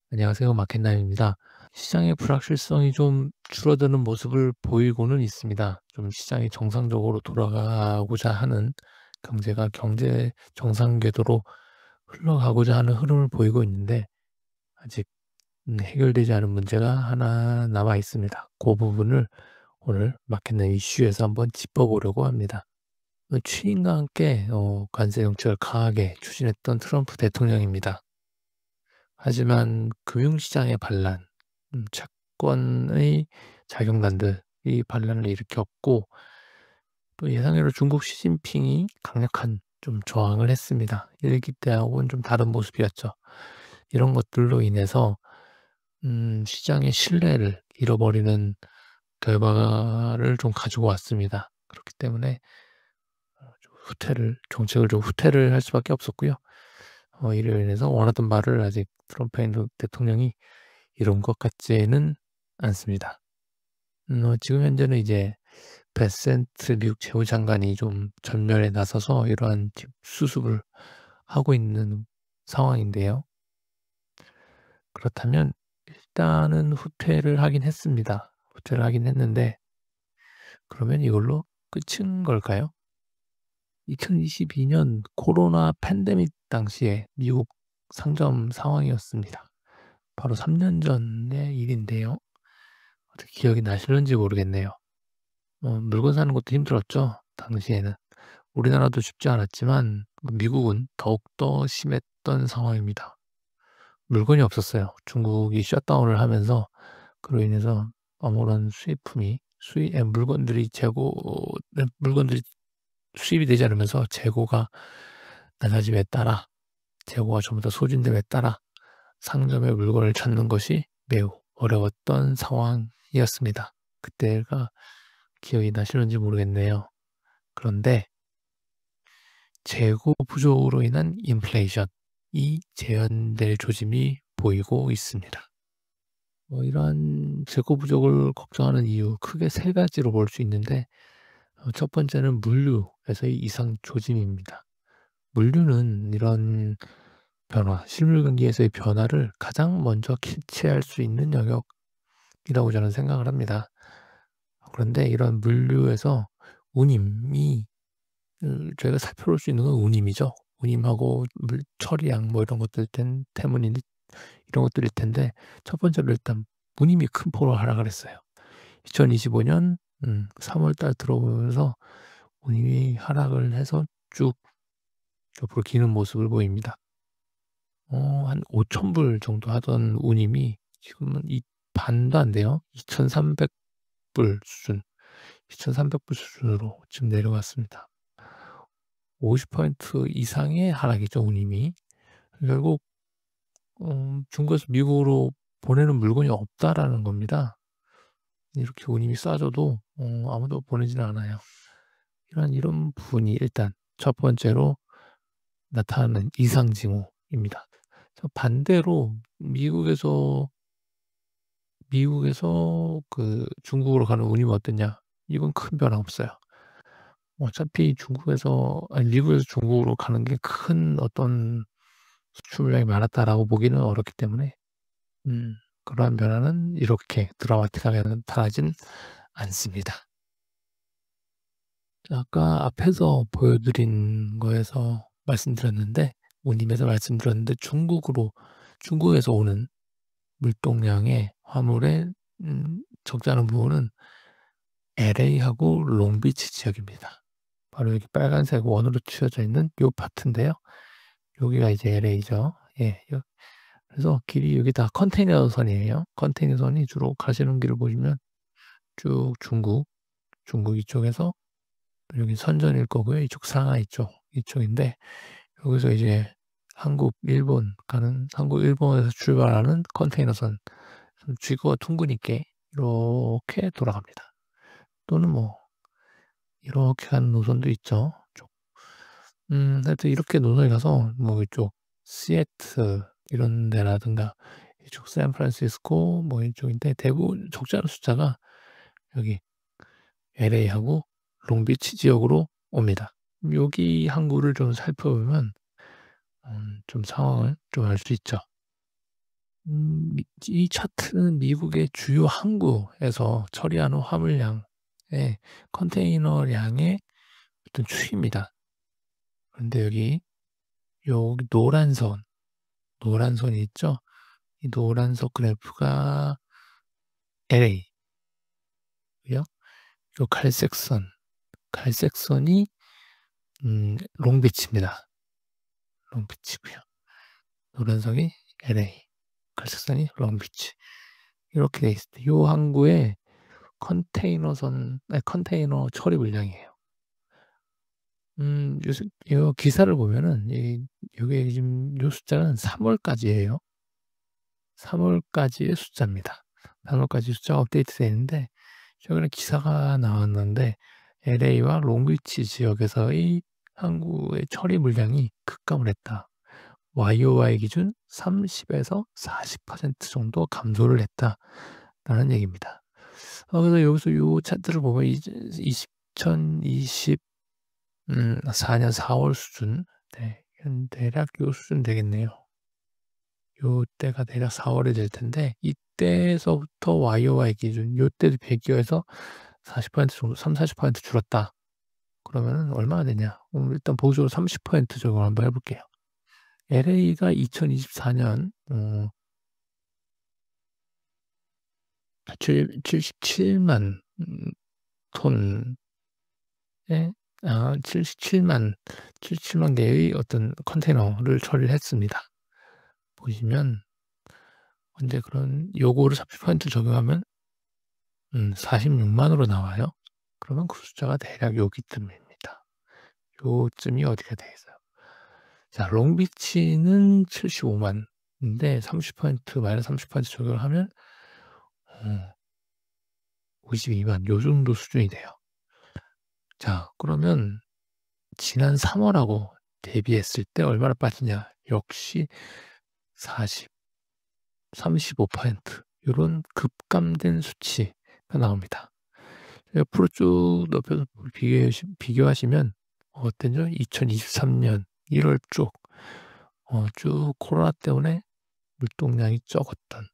안녕하세요. 마켓남입니다. 시장의 불확실성이 좀 줄어드는 모습을 보이고는 있습니다. 좀 시장이 정상적으로 돌아가고자 하는 경제가 경제 정상 궤도로 흘러가고자 하는 흐름을 보이고 있는데 아직 해결되지 않은 문제가 하나 남아 있습니다. 그 부분을 오늘 마켓남 이슈에서 한번 짚어보려고 합니다. 취임과 함께 관세 정책을 강하게 추진했던 트럼프 대통령입니다. 하지만 금융시장의 반란, 채권의 자경단들이 반란을 일으켰고 또 예상외로 중국 시진핑이 강력한 좀 저항을 했습니다. 1기 때하고는 좀 다른 모습이었죠. 이런 것들로 인해서 시장의 신뢰를 잃어버리는 결과를 좀 가지고 왔습니다. 그렇기 때문에 좀 정책을 좀 후퇴를 할 수밖에 없었고요. 이로 인해서 원하던 바를 아직 트럼프 대통령이 이룬 것 같지는 않습니다. 지금 현재는 이제 베센트 미국 재무장관이 좀 전면에 나서서 이러한 수습을 하고 있는 상황인데요. 그렇다면 일단은 후퇴를 하긴 했습니다. 후퇴를 하긴 했는데 그러면 이걸로 끝인 걸까요? 2022년 코로나 팬데믹 당시에 미국 상점 상황이었습니다. 바로 3년 전의 일인데요. 어떻게 기억이 나실는지 모르겠네요. 물건 사는 것도 힘들었죠, 당시에는. 우리나라도 쉽지 않았지만 미국은 더욱더 심했던 상황입니다. 물건이 없었어요. 중국이 셧다운을 하면서 그로 인해서 아무런 물건들이 수입이 되지 않으면서 재고가 낮아짐에 따라 재고가 전부 다 소진됨에 따라 상점의 물건을 찾는 것이 매우 어려웠던 상황이었습니다. 그때가 기억이 나시는지 모르겠네요. 그런데 재고 부족으로 인한 인플레이션이 재현될 조짐이 보이고 있습니다. 이러한 재고 부족을 걱정하는 이유 크게 세 가지로 볼 수 있는데 첫 번째는 물류에서의 이상 조짐입니다. 물류는 이런 실물 경기에서의 변화를 가장 먼저 캐치할 수 있는 영역이라고 저는 생각을 합니다. 그런데 이런 물류에서 운임이 저희가 살펴볼 수 있는 건 운임이죠. 운임하고 처리양 뭐 이런 것들 이런 것들일 텐데 첫 번째로 일단 운임이 큰 폭으로 하락을 했어요. 2025년 3월 달 들어오면서 운임이 하락을 해서 쭉 옆으로 기는 모습을 보입니다. 한 5,000불 정도 하던 운임이 지금은 반도 안 돼요. 2,300불 수준으로 지금 내려왔습니다. 50% 이상의 하락이죠, 운임이. 결국 중국에서 미국으로 보내는 물건이 없다라는 겁니다. 이렇게 운임이 싸져도 아무도 보내지는 않아요. 이런 부분이 일단 첫 번째로 나타나는 이상 징후입니다. 반대로 미국에서 그 중국으로 가는 운임은 어땠냐? 이건 큰 변화 없어요. 어차피 미국에서 중국으로 가는 게 큰 어떤 수출 물량이 많았다라고 보기는 어렵기 때문에 그러한 변화는 이렇게 드라마틱하게 나타나진 않습니다. 아까 앞에서 보여드린 거에서 말씀드렸는데 운임에서 말씀드렸는데 중국에서 오는 물동량의 화물의 적지 않은 부분은 LA하고 롱비치 지역입니다. 바로 여기 빨간색 원으로 치어져 있는 요 파트인데요. 여기가 이제 LA죠. 예. 그래서 길이 여기 다 컨테이너선이에요. 컨테이너선이 주로 가시는 길을 보시면 쭉 중국 이쪽에서 여기 선전일 거고요. 이쪽 상하이 이쪽인데 여기서 이제 한국, 일본에서 출발하는 컨테이너선 쥐거와 둥근 있게 이렇게 돌아갑니다. 또는 뭐 이렇게 가는 노선도 있죠. 하여튼 이렇게 노선이 가서 뭐 이쪽 시애틀 이런 데라든가 이쪽 샌프란시스코 뭐 이쪽인데 대부분 적지 않은 숫자가 여기 LA하고 롱비치 지역으로 옵니다. 여기 항구를 좀 살펴보면 좀 상황을 좀 알 수 있죠. 이 차트는 미국의 주요 항구에서 처리하는 화물량의 컨테이너량의 어떤 추이입니다. 그런데 여기 노란 선이 있죠? 이 노란 선 그래프가 LA고요. 요 갈색 선이 롱비치입니다. 롱비치고요. 노란 선이 LA, 갈색 선이 롱비치. 이렇게 돼 있을 때 요 항구의 컨테이너 처리 물량이에요. 요새 요 기사를 보면은 요게 지금 요 숫자는 3월까지예요. 3월까지의 숫자입니다. 3월까지 숫자가 업데이트되어 있는데 최근에 기사가 나왔는데 LA와 롱비치 지역에서의 항구의 처리 물량이 급감을 했다. YOY 기준 30에서 40% 정도 감소를 했다라는 얘기입니다. 그래서 여기서 요 차트를 보면 2024년 4월 수준, 네, 대략 요 수준 되겠네요. 요때가 대략 4월이 될 텐데 이때에서부터 YOY 기준 요때도 비교해서 40% 정도 30-40% 줄었다. 그러면은 얼마나 되냐? 일단 보수적으로 30% 적용을 한번 해 볼게요. LA가 2024년 77만 톤의 77만 개의 어떤 컨테이너를 처리를 했습니다. 보시면 근데 그런 요거를 30% 적용하면 46만으로 나와요. 그러면 그 숫자가 대략 여기쯤입니다. 요쯤이 어디가 되겠어요. 자, 롱비치는 75만인데 30% 마이너스 30% 적용을 하면 52만 요 정도 수준이 돼요. 자, 그러면 지난 3월하고 대비했을 때 얼마나 빠지냐? 역시 40, 35% 요런 급감된 수치가 나옵니다. 옆으로 쭉 넓혀서 비교하시면 어땠죠? 2023년 1월 쭉 코로나 때문에 물동량이 적었던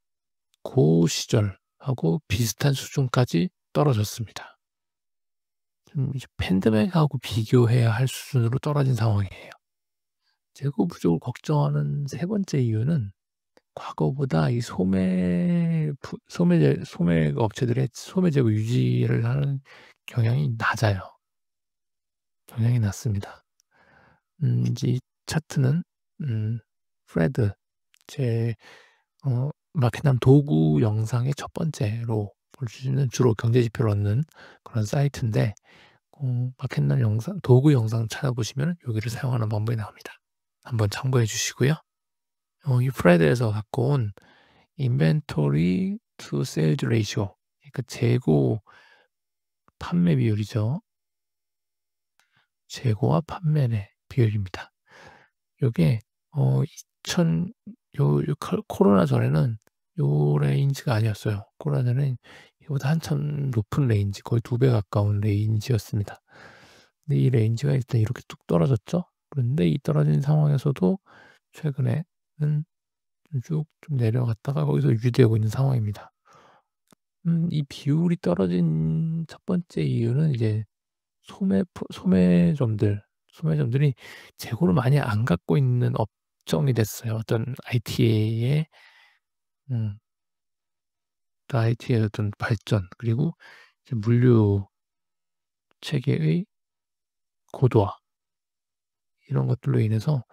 그 시절하고 비슷한 수준까지 떨어졌습니다. 이제 팬데믹하고 비교해야 할 수준으로 떨어진 상황이에요. 재고 부족을 걱정하는 세 번째 이유는 과거보다 이 소매 업체들의 소매 재고 유지를 하는 경향이 낮아요. 경향이 낮습니다. 이제 이 차트는 프레드 제 마켓남 도구 영상의 첫 번째로 볼 수 있는 주로 경제 지표를 얻는 그런 사이트인데 마켓남 영상 도구 영상 찾아보시면 여기를 사용하는 방법이 나옵니다. 한번 참고해 주시고요. 이 프레드에서 갖고 온 인벤토리 투 세일즈 레이쇼, 그러니까 재고 판매 비율이죠. 재고와 판매의 비율입니다. 요게 2000 코로나 전에는 요 레인지가 아니었어요. 코로나 전에는 이보다 한참 높은 레인지, 거의 2배 가까운 레인지였습니다. 근데 이 레인지가 일단 이렇게 뚝 떨어졌죠. 그런데 이 떨어진 상황에서도 최근에는 쭉 좀 내려갔다가 거기서 유지되고 있는 상황입니다. 이 비율이 떨어진 첫 번째 이유는 이제 소매점들이 재고를 많이 안 갖고 있는 업종이 됐어요. 어떤 IT의 어떤 발전, 그리고 이제 물류 체계의 고도화, 이런 것들로 인해서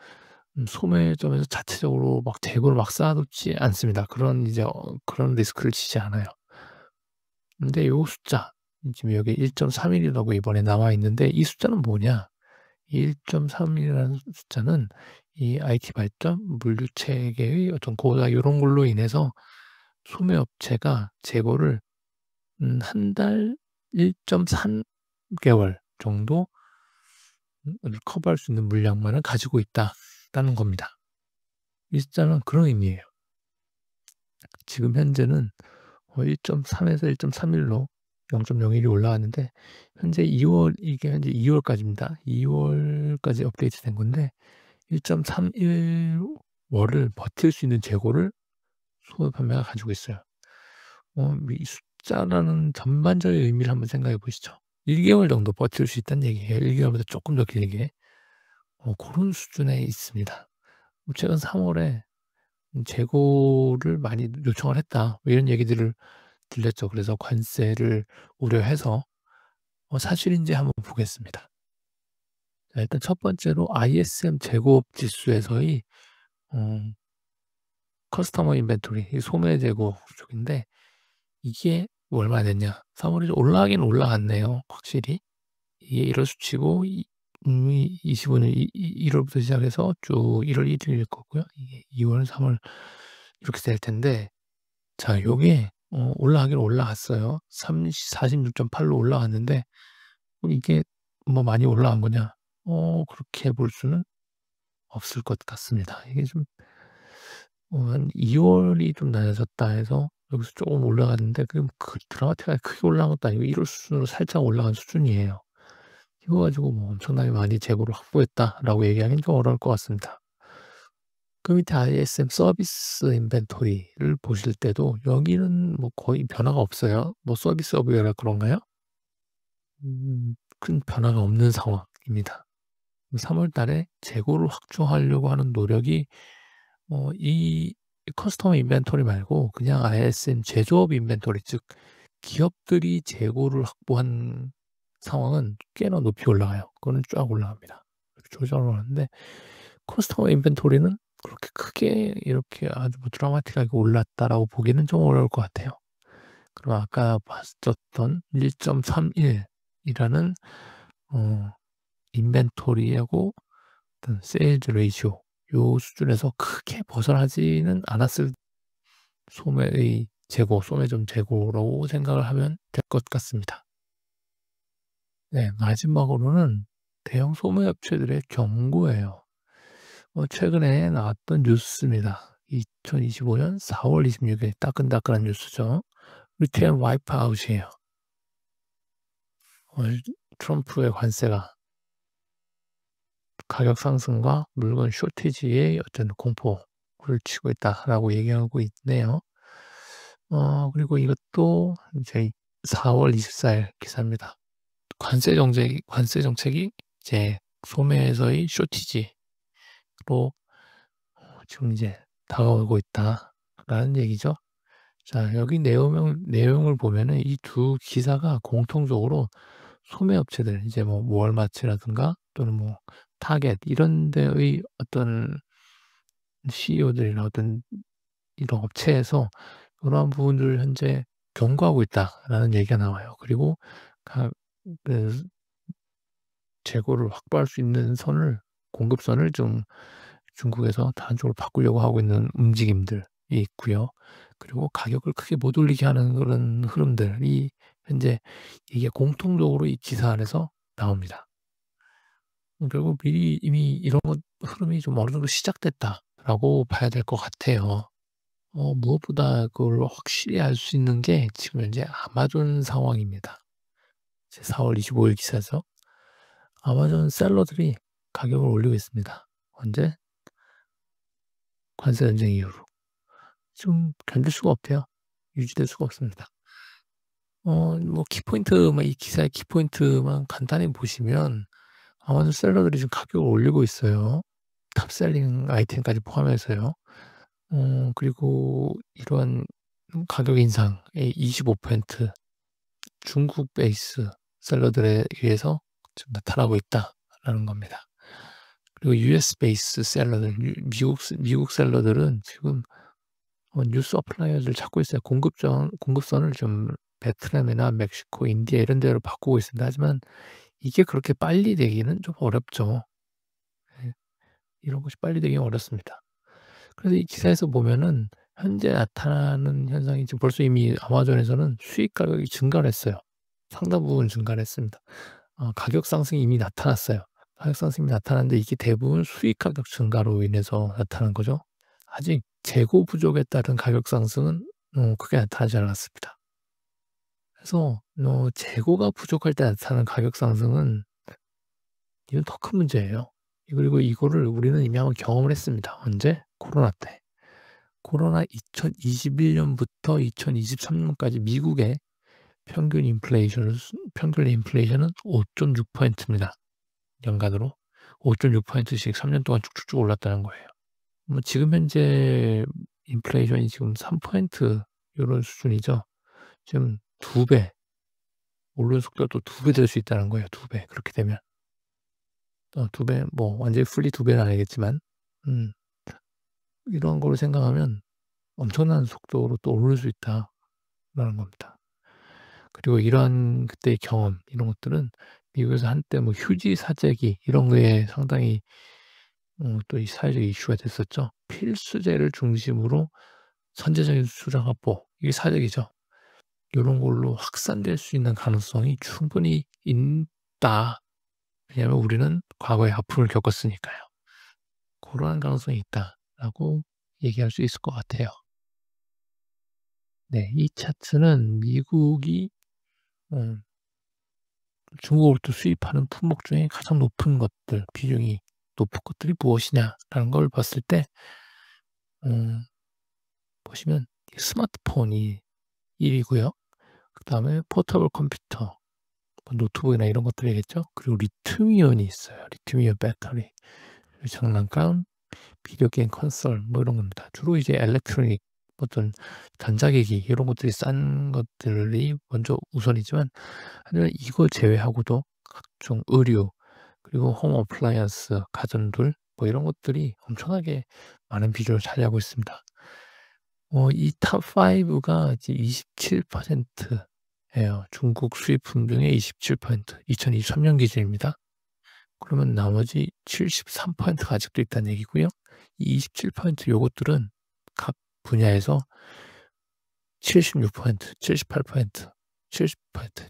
소매점에서 자체적으로 막 재고를 막 쌓아놓지 않습니다. 그런 리스크를 지지 않아요. 근데 요 숫자, 지금 여기 1.31이라고 이번에 나와 있는데 이 숫자는 뭐냐? 1.3이라는 숫자는 이 IT 발전, 물류 체계의 어떤 고도화 요런 걸로 인해서 소매 업체가 재고를 한 달 1.3 개월 정도 커버할 수 있는 물량만을 가지고 있다라는 겁니다. 이 숫자는 그런 의미예요. 지금 현재는 1.3에서 1.31로 0.01이 올라왔는데 이게 현재 2월까지입니다. 2월까지 업데이트된 건데 1.31월을 버틸 수 있는 재고를 소매 판매가 가지고 있어요. 이 숫자라는 전반적인 의미를 한번 생각해 보시죠. 1 개월 정도 버틸 수 있다는 얘기예요. 1 개월보다 쪼끔 더 길게. 고런 수준에 있습니다. 최근 3 월에 재고를 많이 요청을 했다. 뭐 이런 얘기들을 들렸죠. 그래서 관세를 우려해서 사실인지 한번 보겠습니다. 자, 일단 첫 번째로 ISM 재고업 지수에서의 어 커스터머 인벤토리, 이 소매 재고 쪽인데 이게 얼마 됐냐. 3 월에 올라가긴 올라갔네요, 확실히. 이게 1월 수치고 이미 25년 1 월부터 시작해서 쭉 1월 1 일일 거고요. 이게 2 월, 3월 이렇게 될 텐데, 자 요게 올라가긴 올라갔어요. 46.8로 올라갔는데 이게 뭐 많이 올라간 거냐? 그렇게 볼 수는 없을 것 같습니다. 이게 좀 한 2 월이 좀 낮아졌다 해서 여기서 쪼금 올라갔는데 드라마틱하게 크게 올라간 것도 아니고 1월 수준으로 살짝 올라간 수준이에요. 이거 가지고 뭐 '엄청나게 많이 재고를 확보했다.'라고 얘기하기는 좀 어려울 것 같습니다. 그 밑에 ISM 서비스 인벤토리를 보실 때도 여기는 뭐 거의 변화가 없어요. 뭐 서비스업이라 그런가요? 큰 변화가 없는 상황입니다. 3월 달에 재고를 확충하려고 하는 노력이 이 커스터머 인벤토리 말고 그냥 ISM 제조업 인벤토리, 즉 기업들이 재고를 확보한 상황은 꽤나 높이 올라가요. 그거는 쫙 올라갑니다. 조정을 하는데 커스터머 인벤토리는 그렇게 크게 이렇게 아주 뭐 드라마틱하게 올랐다라고 보기는 좀 어려울 것 같아요. 그럼 아까 봤었던 1.31 이라는 어 인벤토리하고 어떤 세일즈 레이시오 요 수준에서 크게 벗어나지는 않았을, 소매의 재고, 소매점 재고라고 생각을 하면 될 것 같습니다. 네, 마지막으로는 대형 소매 업체들의 경고예요. 최근에 나왔던 뉴스입니다. 2025년 4월 26일 따끈따끈한 뉴스죠. 리테일 와이프아웃이에요. 트럼프의 관세가 가격 상승과 물건 쇼티지의 어떤 공포를 치고 있다라고 얘기하고 있네요. 그리고 이것도 이제 4월 24일 기사입니다. 관세 정책이 이제 소매에서의 쇼티지로 지금 이제 다가오고 있다라는 얘기죠. 자, 여기 내용을 보면은 이 두 기사가 공통적으로 소매 업체들, 이제 뭐 월마트라든가 또는 뭐 타겟 이런 데의 어떤 CEO들이나 어떤 이런 업체에서 그러한 부분들을 현재 경고하고 있다라는 얘기가 나와요. 그리고 각 그 재고를 확보할 수 있는 공급선을 좀 중국에서 다한쪽으로 바꾸려고 하고 있는 움직임들이 있고요. 그리고 가격을 크게 못 올리게 하는 그런 흐름들이 현재 이게 공통적으로 이 기사 안에서 나옵니다. 결국 미리 이미 이런 흐름이 좀 어느 정도 시작됐다라고 봐야 될 것 같아요. 무엇보다 그걸 확실히 알 수 있는 게 지금 현재 아마존 상황입니다. 제 4월 25일 기사죠. 아마존 셀러들이 가격을 올리고 있습니다. 언제? 관세 전쟁 이후로. 좀 견딜 수가 없대요. 유지될 수가 없습니다. 뭐 키포인트만, 이 기사의 키포인트만 간단히 보시면 아마존 셀러들이 지금 가격을 올리고 있어요. 탑셀링 아이템까지 포함해서요. 그리고 이러한 가격 인상의 25% 중국 베이스 셀러들에 의해서 지금 나타나고 있다라는 겁니다. 그리고 US 베이스 셀러들, 미국 셀러들은 지금 뉴 서플라이어를 찾고 있어요. 공급선을 좀 베트남이나 멕시코, 인디아 이런 데로 바꾸고 있습니다. 하지만 이게 그렇게 빨리 되기는 좀 어렵죠. 예. 이런 것이 빨리 되기는 어렵습니다. 그래서 이 기사에서 보면은 현재 나타나는 현상이 지금 벌써 이미 아마존에서는 수익 가격이 증가를 했어요. 상당 부분 증가를 했습니다. 가격 상승이 이미 나타났어요. 가격 상승이 나타났는데 이게 대부분 수익 가격 증가로 인해서 나타난 거죠. 아직 재고 부족에 따른 가격 상승은 크게 나타나지 않았습니다. 그래서 재고가 부족할 때 나타나는 가격 상승은 이건 더 큰 문제예요. 그리고 이거를 우리는 이미 한번 경험을 했습니다. 언제? 코로나 때. 코로나 2021년부터 2023년까지 미국의 평균 인플레이션은 5.6%입니다. 연간으로 5.6%씩 3년 동안 쭉쭉쭉 올랐다는 거예요. 뭐 지금 현재 인플레이션이 지금 3% 요런 수준이죠. 지금 2배 오르는 속도가 또 2배 될 수 있다는 거예요. 2배. 그렇게 되면 2배 뭐 완전히 풀리 2배는 아니겠지만 이런 거를 생각하면 엄청난 속도로 또 오를 수 있다라는 겁니다. 그리고 이러한 그때의 경험 이런 것들은 미국에서 한때 뭐 휴지 사재기 이런 거에 상당히 또 이 사회적 이슈가 됐었죠. 필수재를 중심으로 선제적인 수량 확보 이게 사재기죠. 요런 걸로 확산될 수 있는 가능성이 충분히 있다. 왜냐하면 우리는 과거에 아픔을 겪었으니까요. 고러한 가능성이 있다라고 얘기할 수 있을 것 같아요. 네. 이 차트는 미국이 중국으로부터 수입하는 품목 중에 가장 높은 것들, 비중이 높은 것들이 무엇이냐라는 걸 봤을 때 보시면 스마트폰이 1 위고요. 그다음에 포터블 컴퓨터, 뭐 노트북이나 이런 것들이겠죠. 그리고 리튬이온이 있어요. 리튬이온 배터리, 그리고 장난감, 비디오 게임 콘솔 뭐 이런 겁니다. 주로 이제 일렉트로닉 어떤 전자기기 이런 것들이 싼 것들이 먼저 우선이지만 하지만 이거 제외하고도 각종 의류 그리고 홈 어플라이언스, 가전들 뭐 이런 것들이 엄청나게 많은 비중을 차지하고 있습니다. 이 탑 5가 이제 27% 예요. 중국 수입품 중에 27% 2023년 기준입니다. 그러면 나머지 73%가 아직도 있다는 얘기고요. 이 27% 요것들은 각 분야에서 76%, 78%, 70%,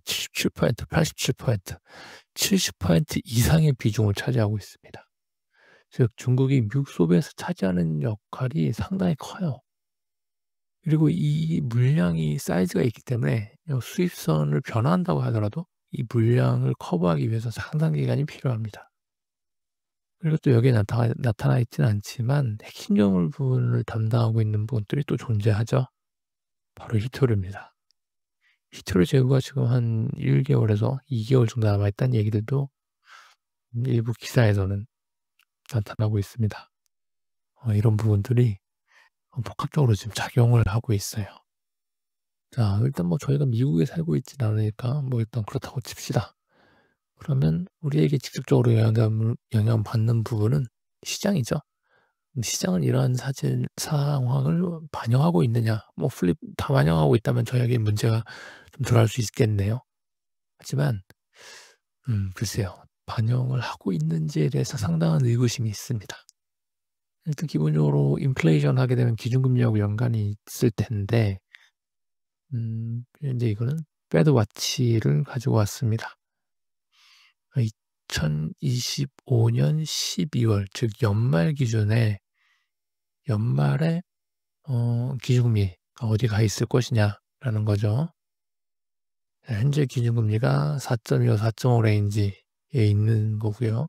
77%, 87%, 70% 이상의 비중을 차지하고 있습니다. 즉 중국이 미국 소비에서 차지하는 역할이 상당히 커요. 그리고 이 물량이 사이즈가 있기 때문에 수입선을 변화한다고 하더라도 이 물량을 커버하기 위해서 상당 기간이 필요합니다. 그리고 또 여기에 나타나 있지는 않지만 핵심적인 부분을 담당하고 있는 부분들이 또 존재하죠. 바로 히토류입니다. 히토류 재고가 지금 한 1개월에서 2개월 정도 남아 있다는 얘기들도 일부 기사에서는 나타나고 있습니다. 이런 부분들이 복합적으로 지금 작용을 하고 있어요. 자, 일단 뭐 저희가 미국에 살고 있진 않으니까 뭐 일단 그렇다고 칩시다. 그러면 우리에게 직접적으로 영향받는 부분은 시장이죠. 시장은 이러한 상황을 반영하고 있느냐, 뭐 플립 다 반영하고 있다면 저에게 문제가 좀 덜할 수 있겠네요. 하지만 글쎄요. 반영을 하고 있는지에 대해서 상당한 의구심이 있습니다. 일단 기본적으로 인플레이션 하게 되면 기준금리하고 연관이 있을 텐데 인제 이거는 패드 와치를 가지고 왔습니다. 2025년 12월 즉 연말 기준에 연말에 기준금리가 어디 가 있을 것이냐라는 거죠. 현재 기준금리가 4.25, 4.5 레인지에 있는 거고요.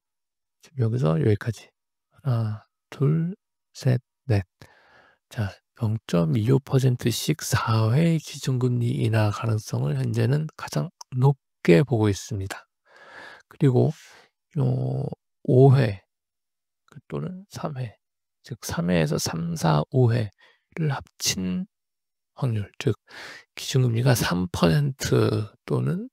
지금 여기서 여기까지 하나, 둘, 셋, 넷. 자, 0.25%씩 4회 기준금리 인하 가능성을 현재는 가장 높게 보고 있습니다. 그리고 요 5회 또는 3회, 즉 3회에서 3, 4, 5회를 합친 확률, 즉 기준금리가 3% 또는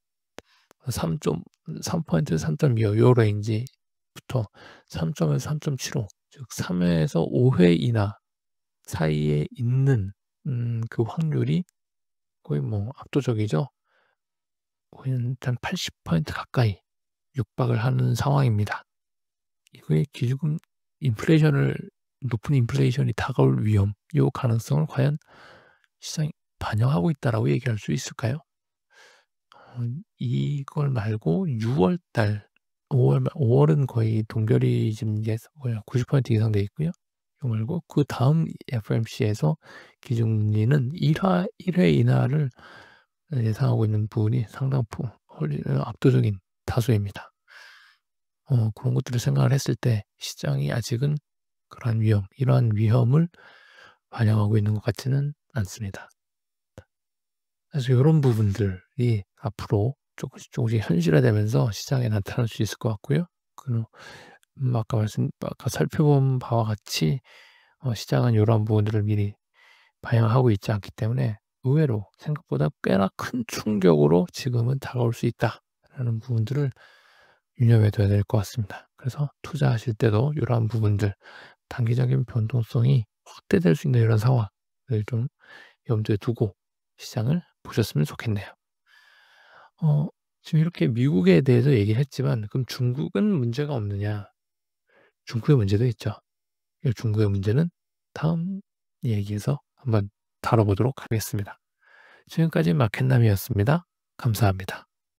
3% 3.25 요 레인지부터 3.에서 3.75 즉 3회에서 5회 인하 사이에 있는 그 확률이 거의 뭐 압도적이죠. 거의 한 80% 가까이 육박을 하는 상황입니다. 이거의 기준금 높은 인플레이션이 다가올 위험, 요 가능성을 과연 시장이 반영하고 있다라고 얘기할 수 있을까요? 이걸 말고 6월 달, 5월은 거의 동결이 지금 거의 90% 이상 돼 있고요. 이거 말고 그다음 FOMC에서 기준금리는 1회 인하를 예상하고 있는 부분이 상당 압도적인 다수입니다. 그런 것들을 생각을 했을 때 시장이 아직은 이러한 위험을 반영하고 있는 것 같지는 않습니다. 그래서 요런 부분들이 앞으로 조금씩 현실화되면서 시장에 나타날 수 있을 것 같고요. 그리고 아까 살펴본 바와 같이 시장은 요런 부분들을 미리 반영하고 있지 않기 때문에 의외로 생각보다 꽤나 큰 충격으로 지금은 다가올 수 있다라는 부분들을 유념해 둬야 될 것 같습니다. 그래서 투자하실 때도 요러한 부분들, 단기적인 변동성이 확대될 수 있는 이런 상황을 좀 염두에 두고 시장을 보셨으면 좋겠네요. 어 지금 이렇게 미국에 대해서 얘기를 했지만 그럼 중국은 문제가 없느냐? 중국의 문제도 있죠. 이 중국의 문제는 다음 얘기에서 한번 다뤄보도록 하겠습니다. 지금까지 마켓남이었습니다. 감사합니다.